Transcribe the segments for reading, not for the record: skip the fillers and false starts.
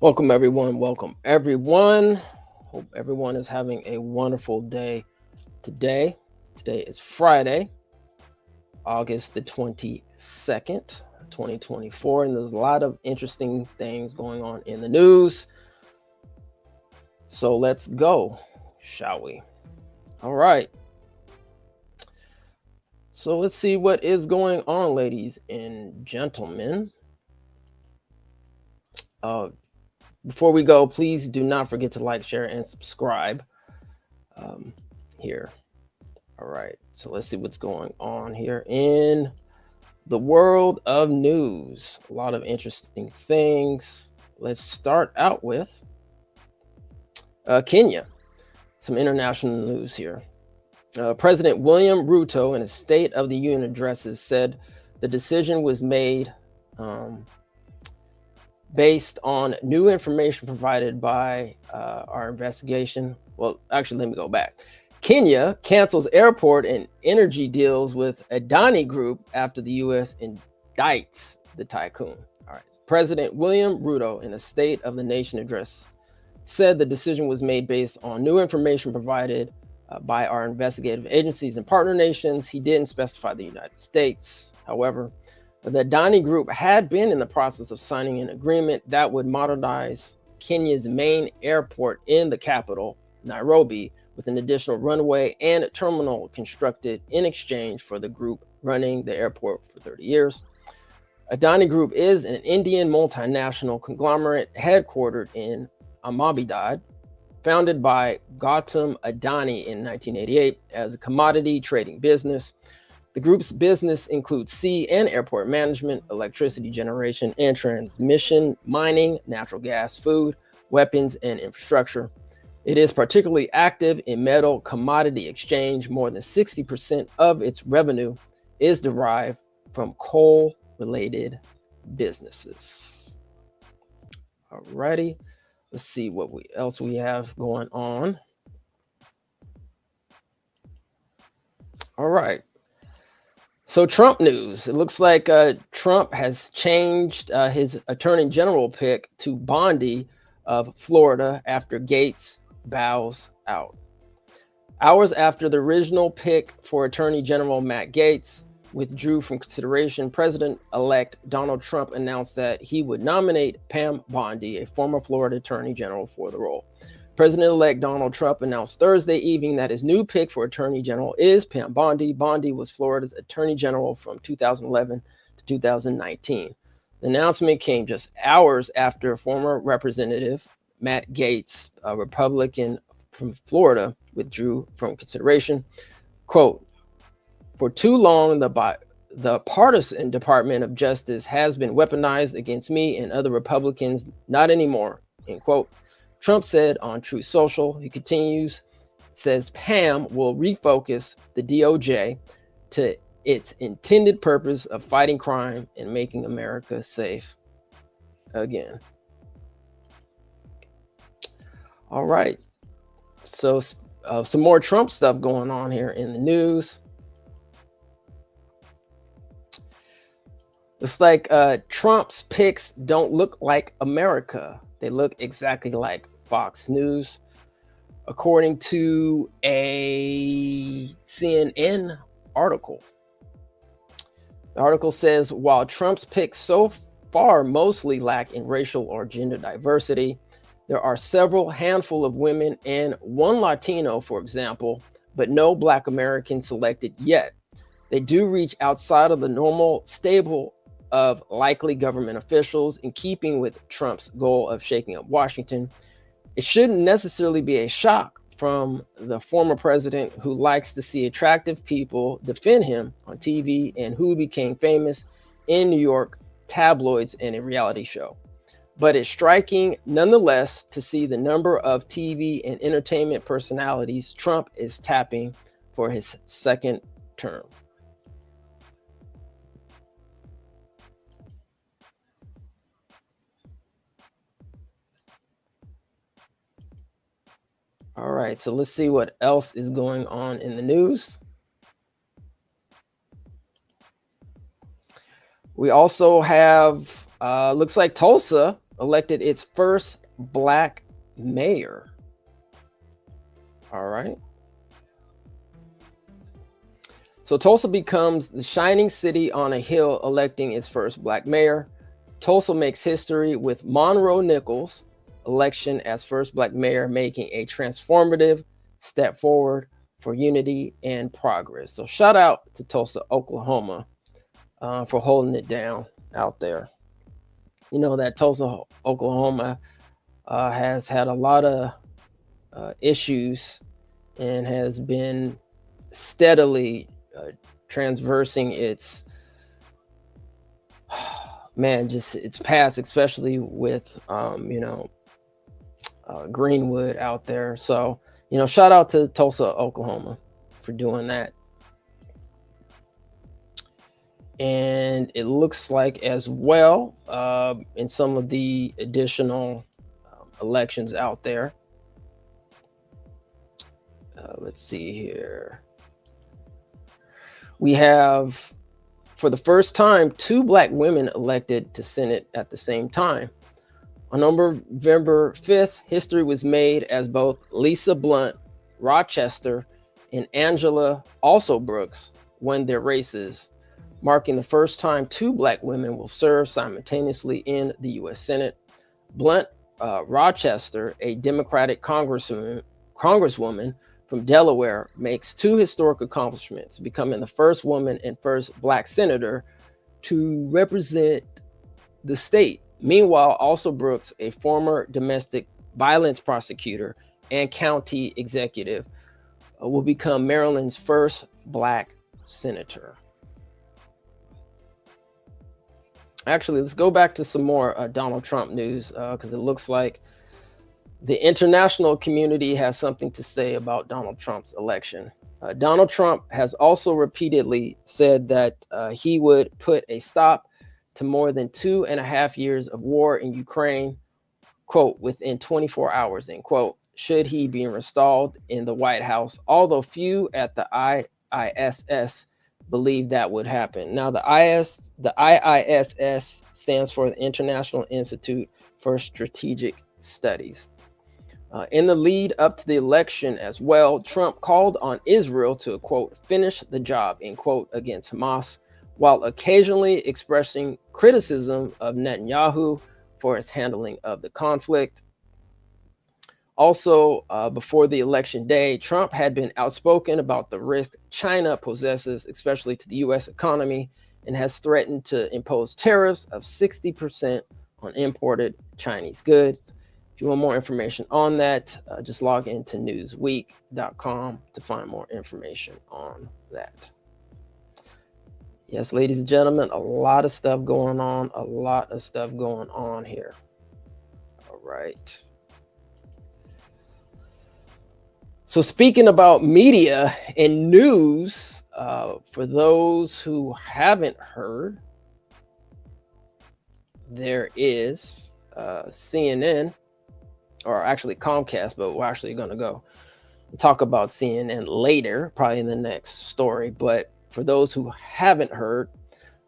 Welcome, everyone. Welcome, everyone. Hope everyone is having a wonderful day today. Today is Friday, August the 22nd, 2024, and there's a lot of interesting things going on in the news. So let's go, shall we? All right. So let's see what is going on, ladies and gentlemen. Before we go, please do not forget to like, share, and subscribe here. All right, so let's see what's going on here in the world of news. A lot of interesting things. Let's start out with Kenya. Some international news here. President William Ruto, in his State of the Union addresses, said the decision was made based on new information provided by our investigation. Well, actually, let me go back. Kenya cancels airport and energy deals with Adani Group after the U.S. indicts the tycoon. All right. President William Ruto, in a State of the Nation address, said the decision was made based on new information provided by our investigative agencies and partner nations. He didn't specify the United States. However, the Adani Group had been in the process of signing an agreement that would modernize Kenya's main airport in the capital, Nairobi, with an additional runway and terminal constructed in exchange for the group running the airport for 30 years. Adani Group is an Indian multinational conglomerate headquartered in Ahmedabad, founded by Gautam Adani in 1988 as a commodity trading business. The group's business includes sea and airport management, electricity generation and transmission, mining, natural gas, food, weapons, and infrastructure. It is particularly active in metal commodity exchange. More than 60% of its revenue is derived from coal-related businesses. Alrighty, let's see what else we have going on. All right. So Trump news. It looks like Trump has changed his attorney general pick to Bondi of Florida after Gates bows out. Hours after the original pick for Attorney General Matt Gaetz withdrew from consideration, President-elect Donald Trump announced that he would nominate Pam Bondi, a former Florida Attorney General, for the role. President-elect Donald Trump announced Thursday evening that his new pick for Attorney General is Pam Bondi. Bondi was Florida's Attorney General from 2011 to 2019. The announcement came just hours after former Representative Matt Gaetz, a Republican from Florida, withdrew from consideration. Quote, "For too long, the partisan Department of Justice has been weaponized against me and other Republicans. Not anymore," end quote. Trump said on Truth Social. He continues, says Pam will refocus the DOJ to its intended purpose of fighting crime and making America safe again. All right. So some more Trump stuff going on here in the news. It's like Trump's picks don't look like America. They look exactly like Fox News. According to a CNN article. The article says, while Trump's picks so far mostly lack in racial or gender diversity, there are several handful of women and one Latino, for example, but no Black American selected yet. They do reach outside of the normal stable of likely government officials in keeping with Trump's goal of shaking up Washington. It shouldn't necessarily be a shock from the former president who likes to see attractive people defend him on TV and who became famous in New York tabloids and a reality show. But it's striking nonetheless to see the number of TV and entertainment personalities Trump is tapping for his second term. All right, so let's see what else is going on in the news. We also have, looks like Tulsa elected its first black mayor. All right. So Tulsa becomes the shining city on a hill, electing its first black mayor. Tulsa makes history with Monroe Nichols' election as first black mayor, making a transformative step forward for unity and progress. So shout out to Tulsa, Oklahoma, for holding it down out there. You know that Tulsa, Oklahoma has had a lot of issues and has been steadily transversing its just its past, especially with Greenwood out there. So shout out to Tulsa, Oklahoma for doing that. And it looks like as well in some of the additional elections out there. Let's see here. We have, for the first time, 2 black women elected to Senate at the same time. On November 5th, history was made as both Lisa Blunt, Rochester, and Angela also Brooks won their races, marking the first time 2 black women will serve simultaneously in the U.S. Senate. Blunt, Rochester, a Democratic congresswoman from Delaware, makes 2 historic accomplishments, becoming the first woman and first black senator to represent the state. Meanwhile, also Brooks, a former domestic violence prosecutor and county executive, will become Maryland's first black senator. Actually, let's go back to some more Donald Trump news because it looks like the international community has something to say about Donald Trump's election. Donald Trump has also repeatedly said that he would put a stop to more than 2.5 years of war in Ukraine, quote, within 24 hours, end quote, should he be installed in the White House, although few at the IISS believe that would happen. Now, the IISS stands for the International Institute for Strategic Studies. In the lead up to the election as well, Trump called on Israel to, quote, finish the job, end quote, against Hamas, while occasionally expressing criticism of Netanyahu for his handling of the conflict. Also, before the election day, Trump had been outspoken about the risk China possesses, especially to the U.S. economy, and has threatened to impose tariffs of 60% on imported Chinese goods. If you want more information on that, just log into newsweek.com to find more information on that. Yes, ladies and gentlemen, a lot of stuff going on, here. All right. So speaking about media and news, for those who haven't heard, there is CNN, or actually Comcast, but we're actually going to go talk about CNN later, probably in the next story. But for those who haven't heard,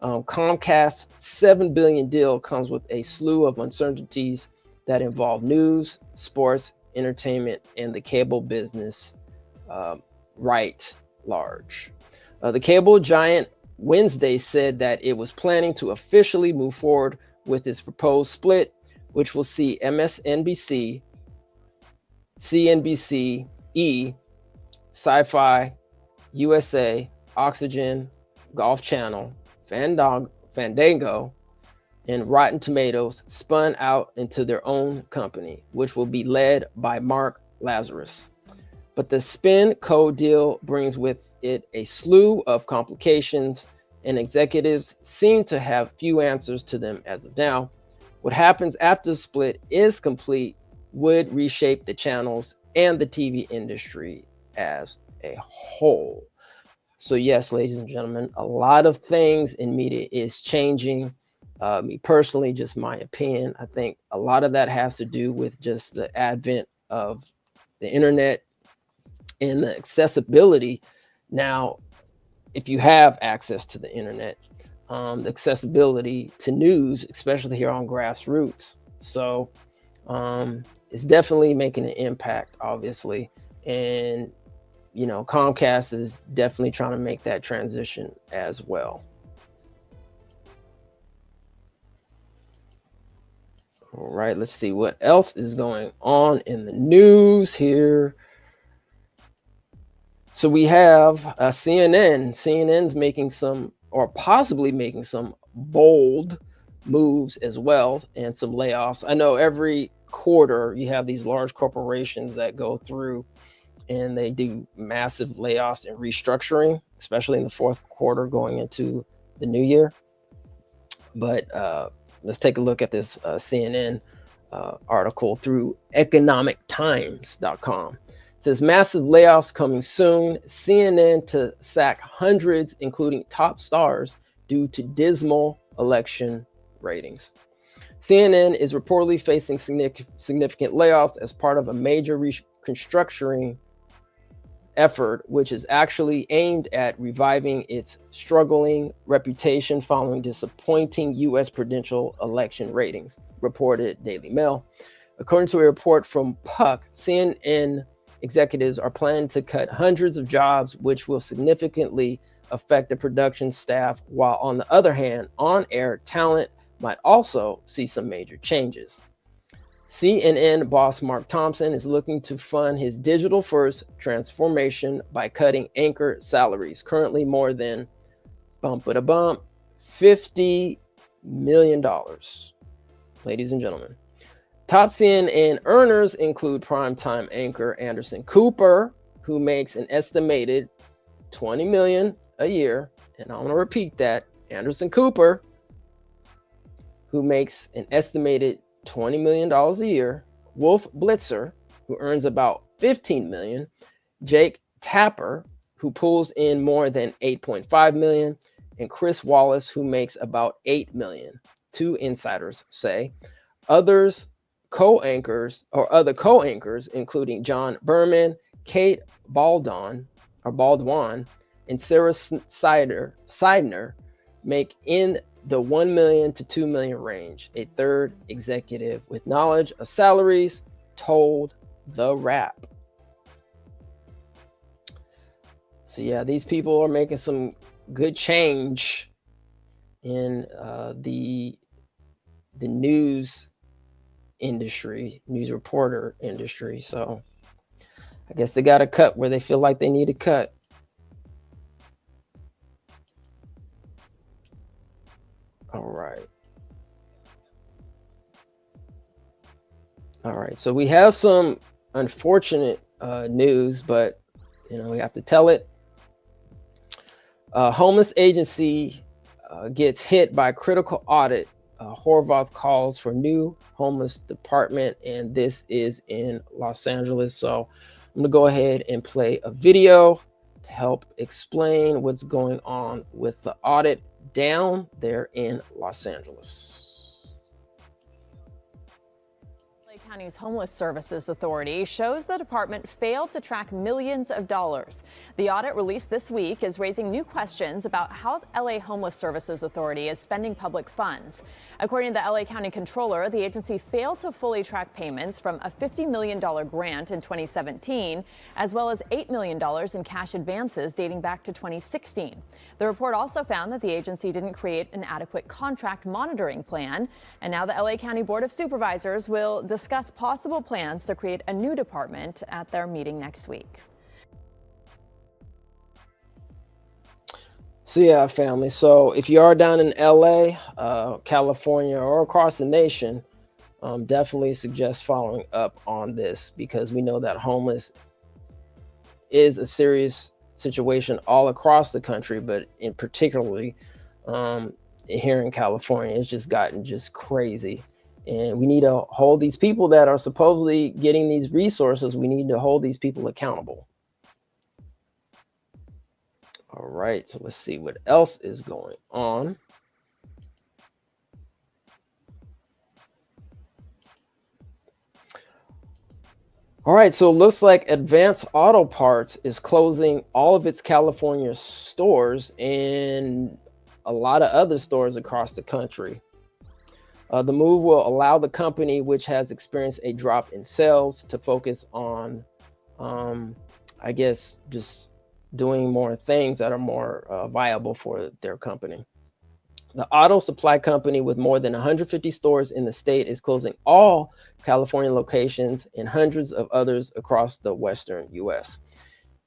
Comcast's $7 billion deal comes with a slew of uncertainties that involve news, sports, entertainment, and the cable business right large. The cable giant Wednesday said that it was planning to officially move forward with its proposed split, which will see MSNBC, CNBC, E, Sci-Fi, USA, Oxygen, Golf Channel, Fandango, and Rotten Tomatoes spun out into their own company, which will be led by Mark Lazarus. But the spin-co deal brings with it a slew of complications, and executives seem to have few answers to them as of now. What happens after the split is complete would reshape the channels and the TV industry as a whole. So yes, ladies and gentlemen, a lot of things in media is changing. Me personally, just my opinion, I think a lot of that has to do with just the advent of the internet and the accessibility. Now, if you have access to the internet, the accessibility to news, especially here on Grassroots, So it's definitely making an impact, obviously. And, Comcast is definitely trying to make that transition as well. All right, let's see what else is going on in the news here. So we have CNN. CNN's making some, or possibly making some bold moves as well, and some layoffs. I know every quarter you have these large corporations that go through and they do massive layoffs and restructuring, especially in the fourth quarter going into the new year. But let's take a look at this CNN article through economictimes.com. It says massive layoffs coming soon. CNN to sack hundreds, including top stars, due to dismal election ratings. CNN is reportedly facing significant layoffs as part of a major restructuring effort, which is actually aimed at reviving its struggling reputation following disappointing U.S. presidential election ratings, reported Daily Mail. According to a report from Puck, CNN executives are planning to cut hundreds of jobs, which will significantly affect the production staff, while on the other hand, on-air talent might also see some major changes. CNN boss Mark Thompson is looking to fund his digital-first transformation by cutting anchor salaries, currently more than $50 million. Ladies and gentlemen, top CNN earners include primetime anchor Anderson Cooper, who makes an estimated $20 million a year, and I want to repeat that: Anderson Cooper, who makes an estimated $20 million a year, Wolf Blitzer, who earns about $15 million, Jake Tapper, who pulls in more than $8.5 million, and Chris Wallace, who makes about $8 million, two insiders say. Other co-anchors, including John Berman, Kate Baldwin, and Sarah Seidner, make in the $1 million to $2 million range. A third executive with knowledge of salaries told The Wrap. So yeah, these people are making some good change in the news industry, news reporter industry. So I guess they got to cut where they feel like they need to cut. All right. So we have some unfortunate news, but we have to tell it. Homeless agency gets hit by critical audit. Horvath calls for new homeless department, and this is in Los Angeles. So I'm gonna go ahead and play a video to help explain what's going on with the audit down there in Los Angeles. County's Homeless Services Authority shows the department failed to track millions of dollars. The audit released this week is raising new questions about how the LA Homeless Services Authority is spending public funds. According to the LA County Controller, the agency failed to fully track payments from a $50 million grant in 2017, as well as $8 million in cash advances dating back to 2016. The report also found that the agency didn't create an adequate contract monitoring plan, and now the LA County Board of Supervisors will discuss possible plans to create a new department at their meeting next week. So yeah, family. So if you are down in LA, California, or across the nation, definitely suggest following up on this, because we know that homeless is a serious situation all across the country, but in particularly here in California, it's just gotten crazy. And we need to hold these people that are supposedly getting these resources, we need to hold these people accountable. All right, so let's see what else is going on. All right, so it looks like Advance Auto Parts is closing all of its California stores and a lot of other stores across the country. The move will allow the company, which has experienced a drop in sales, to focus on, I guess, just doing more things that are more viable for their company. The auto supply company, with more than 150 stores in the state, is closing all California locations and hundreds of others across the western U.S.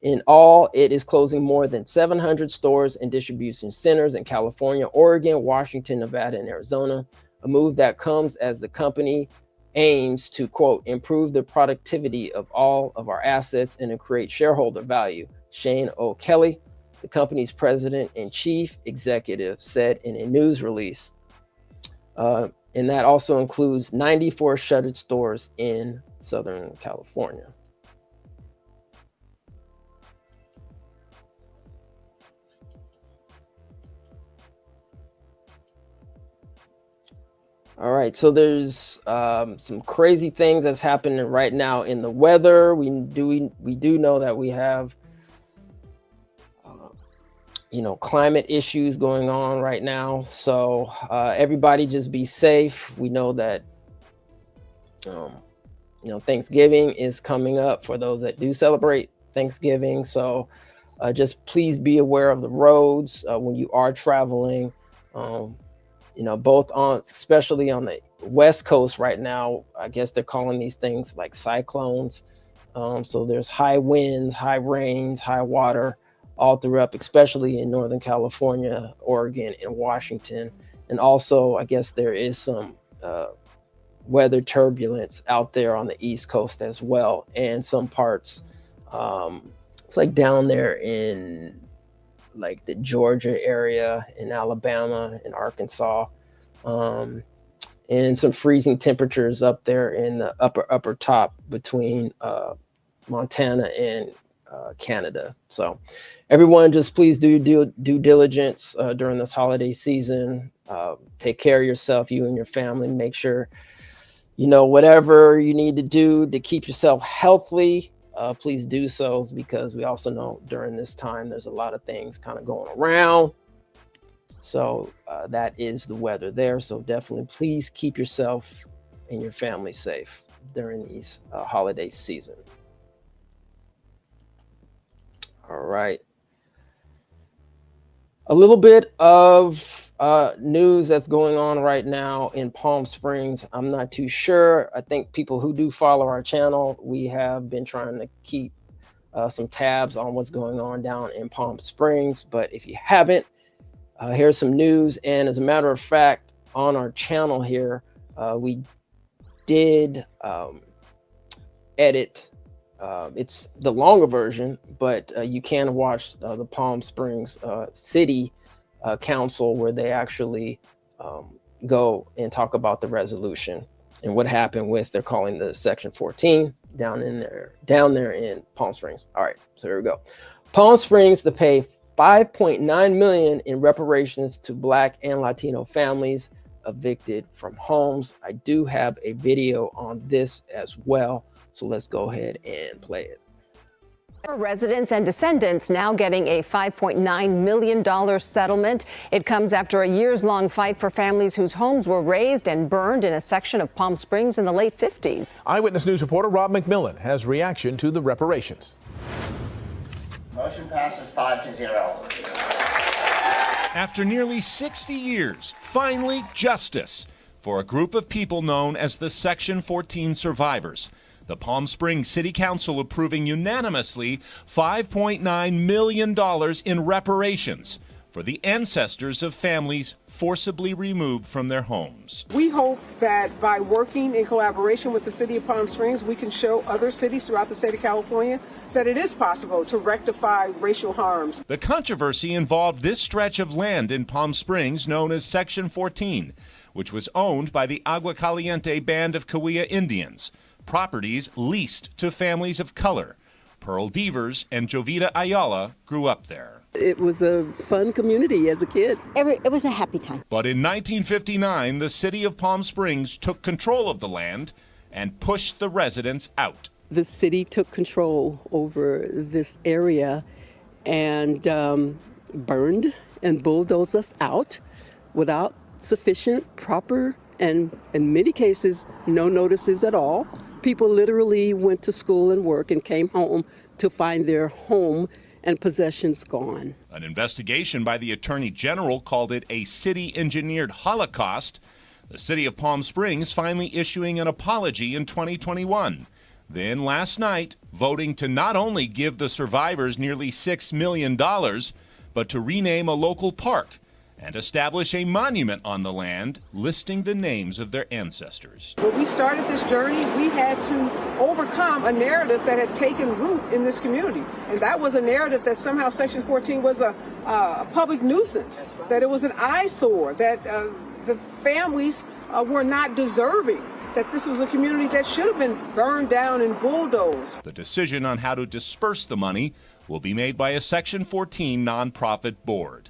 In all, it is closing more than 700 stores and distribution centers in California, Oregon, Washington, Nevada, and Arizona, a move that comes as the company aims to, quote, improve the productivity of all of our assets and to create shareholder value. Shane O'Kelly, the company's president and chief executive, said in a news release. And that also includes 94 shuttered stores in Southern California. All right, so there's some crazy things that's happening right now in the weather. We do know that we have climate issues going on right now. So everybody just be safe. We know that Thanksgiving is coming up for those that do celebrate Thanksgiving. So just please be aware of the roads when you are traveling. Both especially on the West Coast right now, I guess they're calling these things like cyclones. So there's high winds, high rains, high water all throughout, especially in Northern California, Oregon, and Washington. And also, I guess there is some weather turbulence out there on the East Coast as well. And some parts, it's like down there in like the Georgia area, in Alabama, in Arkansas, and some freezing temperatures up there in the upper top between Montana and Canada. So everyone, just please do due diligence during this holiday season. Take care of yourself, you and your family. Make sure whatever you need to do to keep yourself healthy. Please do so, because we also know during this time there's a lot of things kind of going around. So that is the weather there. So definitely please keep yourself and your family safe during these holiday season. All right. A little bit of news that's going on right now in Palm Springs. I'm not too sure. I think people who do follow our channel, we have been trying to keep some tabs on what's going on down in Palm Springs. But if you haven't, here's some news. And as a matter of fact, on our channel here, we did edit. It's the longer version, but you can watch the Palm Springs City Council, where they actually go and talk about the resolution and what happened with, they're calling the Section 14 down there in Palm Springs. All right, so here we go. Palm Springs to pay $5.9 million in reparations to Black and Latino families evicted from homes. I do have a video on this as well, so let's go ahead and play it. Residents and descendants now getting a $5.9 million settlement. It comes after a years-long fight for families whose homes were razed and burned in a section of Palm Springs in the late 50s. Eyewitness News reporter Rob McMillan has reaction to the reparations. Motion passes 5-0. After nearly 60 years, finally justice for a group of people known as the Section 14 survivors. The Palm Springs City Council approving unanimously $5.9 million in reparations for the ancestors of families forcibly removed from their homes. We hope that by working in collaboration with the City of Palm Springs, we can show other cities throughout the state of California that it is possible to rectify racial harms. The controversy involved this stretch of land in Palm Springs known as Section 14, which was owned by the Agua Caliente Band of Cahuilla Indians. Properties leased to families of color. Pearl Devers and Jovita Ayala grew up there. It was a fun community as a kid. It was a happy time. But in 1959, the city of Palm Springs took control of the land and pushed the residents out. The city took control over this area and burned and bulldozed us out without sufficient proper and in many cases, no notices at all. People literally went to school and work and came home to find their home and possessions gone. An investigation by the Attorney General called it a city-engineered holocaust. The city of Palm Springs finally issuing an apology in 2021. Then last night, voting to not only give the survivors nearly $6 million, but to rename a local park and establish a monument on the land listing the names of their ancestors. When we started this journey, we had to overcome a narrative that had taken root in this community. And that was a narrative that somehow Section 14 was a public nuisance, that it was an eyesore, that the families were not deserving, that this was a community that should have been burned down and bulldozed. The decision on how to disperse the money will be made by a Section 14 nonprofit board.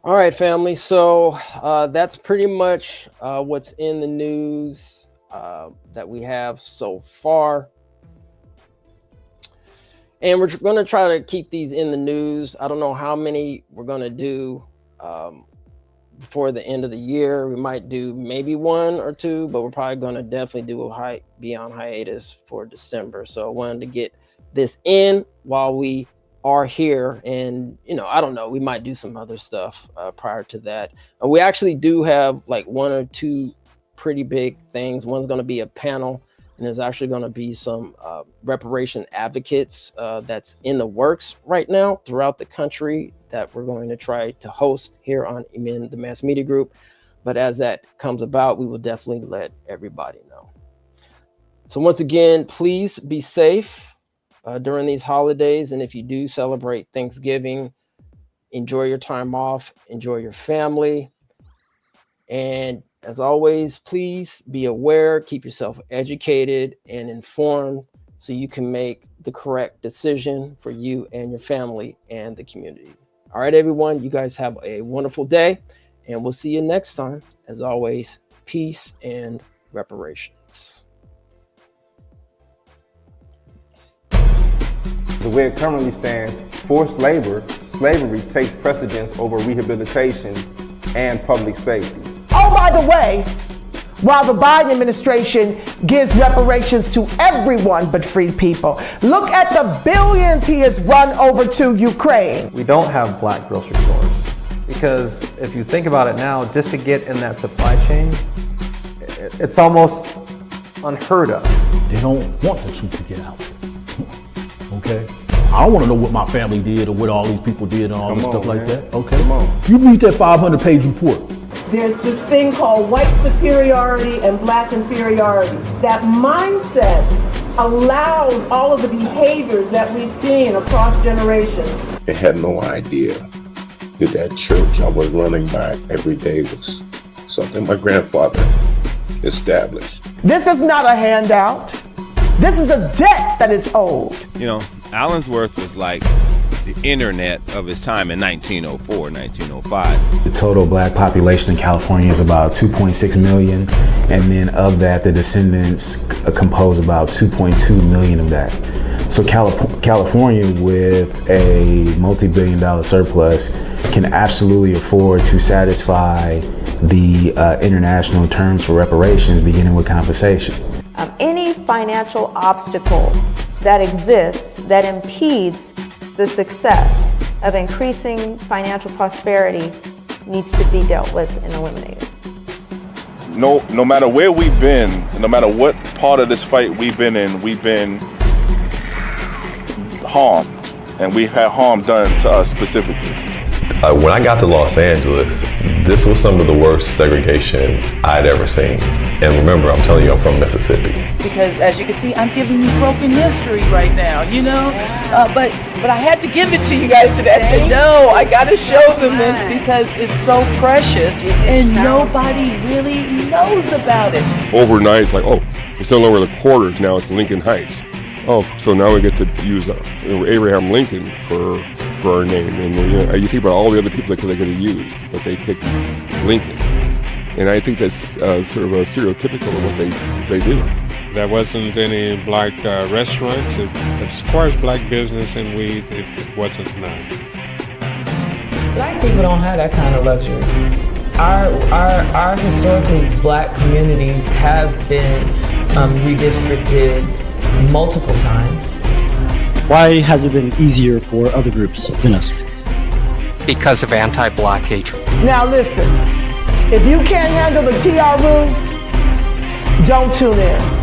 All right, family. So that's pretty much what's in the news that we have so far. And we're going to try to keep these in the news. I don't know how many we're going to do before the end of the year. We might do maybe one or two, but we're probably going to definitely do be on hiatus for December. So I wanted to get this in while we are here, and I don't know, we might do some other stuff prior to that. We actually do have like one or two pretty big things. One's going to be a panel, and there's actually going to be some reparation advocates that's in the works right now throughout the country that we're going to try to host here on EMIN, the Mass Media Group. But as that comes about, we will definitely let everybody know. So once again, please be safe during these holidays. And if you do celebrate Thanksgiving, enjoy your time off, enjoy your family. And as always, please be aware, keep yourself educated and informed so you can make the correct decision for you and your family and the community. All right, everyone, you guys have a wonderful day, and we'll see you next time. As always, peace and reparations. The way it currently stands, forced labor, slavery takes precedence over rehabilitation and public safety. Oh, by the way, while the Biden administration gives reparations to everyone but freed people, look at the billions he has run over to Ukraine. We don't have black grocery stores because if you think about it now, just to get in that supply chain, it's almost unheard of. They don't want the truth to get out. Okay? I don't want to know what my family did or what all these people did and all this stuff like that. Okay? You read that 500-page report. There's this thing called white superiority and black inferiority. That mindset allows all of the behaviors that we've seen across generations. I had no idea that that church I was running by every day was something my grandfather established. This is not a handout. This is a debt that is owed. Allensworth was like the internet of its time in 1904, 1905. The total black population in California is about 2.6 million. And then of that, the descendants compose about 2.2 million of that. So California, with a multi-billion-dollar surplus, can absolutely afford to satisfy the international terms for reparations, beginning with compensation. Any financial obstacle that exists that impedes the success of increasing financial prosperity needs to be dealt with and eliminated. No matter where we've been, no matter what part of this fight we've been in, we've been harmed, and we've had harm done to us specifically. When I got to Los Angeles, this was some of the worst segregation I'd ever seen. And remember, I'm telling you, I'm from Mississippi. Because as you can see, I'm giving you broken history right now, but I had to give it to you guys today. I said, no, I got to show them this because it's so precious and nobody really knows about it. Overnight, it's like, it's no longer the quarters, now it's Lincoln Heights. So now we get to use Abraham Lincoln for our name. And you think about all the other people that they could have used, but they picked Lincoln. And I think that's sort of a stereotypical of what they do. There wasn't any black restaurants. As far as black business and weed, it wasn't none. Black people don't have that kind of luxury. Our historically black communities have been redistricted multiple times. Why has it been easier for other groups than us? Because of anti-black hatred. Now listen, if you can't handle the TR room, don't tune in.